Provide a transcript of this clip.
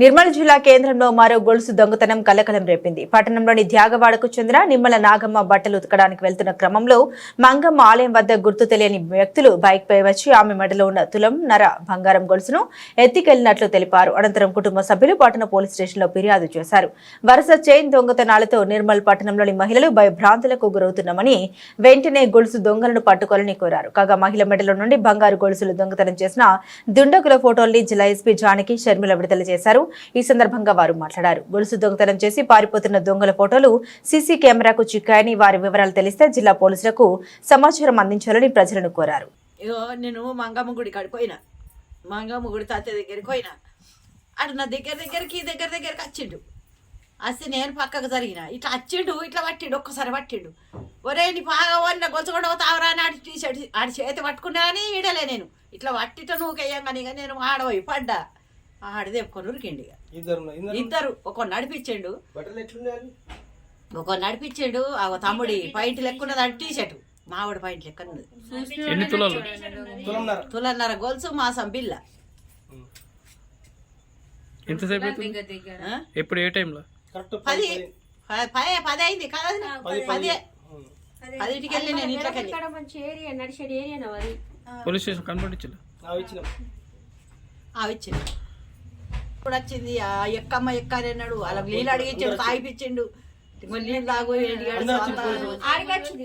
నిర్మల్ జిల్లా కేంద్రంలో మరో గొలుసు దొంగతనం కలకలం రేపింది. పట్టణంలోని త్యాగవాడకు చెందిన నిమ్మల నాగమ్మ బట్టలు ఉతకడానికి వెళ్తున్న క్రమంలో మంగమ్మ ఆలయం వద్ద గుర్తు తెలియని వ్యక్తులు బైక్ పై వచ్చి ఆమె మెడలో ఉన్న తులంన్నర బంగారం గొలుసును ఎత్తికెళ్లినట్లు తెలిపారు. అనంతరం కుటుంబ సభ్యులు పట్టణ పోలీస్ స్టేషన్లో ఫిర్యాదు చేశారు. వరుస చైన్ దొంగతనాలతో నిర్మల్ పట్టణంలోని మహిళలు భయభ్రాంతులకు గురవుతున్నామని వెంటనే గొలుసు దొంగలను పట్టుకోవాలని కోరారు. కాగా మహిళ మెడలో నుండి బంగారు గొలుసులు దొంగతనం చేసిన దుండగుల ఫోటోల్ని జిల్లా ఎస్పీ జానకి షర్మిల విడుదల చేశారు. ఈ సందర్భంగా వారు మాట్లాడారు. గొలుసు దొంగతనం చేసి పారిపోతున్న దొంగల ఫోటోలు సీసీ కెమెరాకు చిక్కాయని, వారి వివరాలు తెలిస్తే జిల్లా పోలీసులకు సమాచారం అందించాలని ప్రజలను కోరారు. నేను మంగమ్మ గుడి కాడిపోయినా, మంగమ్మ గుడి తాత దగ్గరికి పోయినా, అటు నా దగ్గరికి వచ్చిండు. వస్తే నేను పక్కకు జరిగిన, ఇట్లా వచ్చిండు, ఇట్లా పట్టిండు, ఒక్కసారి పట్టిండు. ఒరే నీ బాగా వన్న గొలుసుకుండా తావరా అని ఆడి టీషర్ట్ ఆడి చేతి పట్టుకున్నా అని ఈడలే. నేను ఇట్లా పట్టిట నువ్వు కేయంగాని నేను ఆడపోయి పడ్డా. ఆడి తెప్పుకొని ఉరికిండు. ఇద్దరు ఒక నడిపించిండు, ఆ తమ్ముడి పాయింట్ లెక్కున్నది ఆడి టీషర్ట్, మావిడ పాయింట్ లెక్క ఉన్నది. తులన్నర గొలుసు మాసం బిల్ల. ఎప్పుడు ఏ టైంలో? 10 అయింది కదా, 10కి వెళ్ళి నేను ఇంట్లోకి పోలీస్ స్టేషన్ కంప్లైంట్ ఇచ్చిన. ఇప్పుడు వచ్చింది ఆ ఎక్కమ్మ ఎక్కని అన్నాడు, అలా నీళ్ళు అడిగించాడు, తాగిపించిండు. నీళ్ళు తాగు ఆడికొచ్చింది.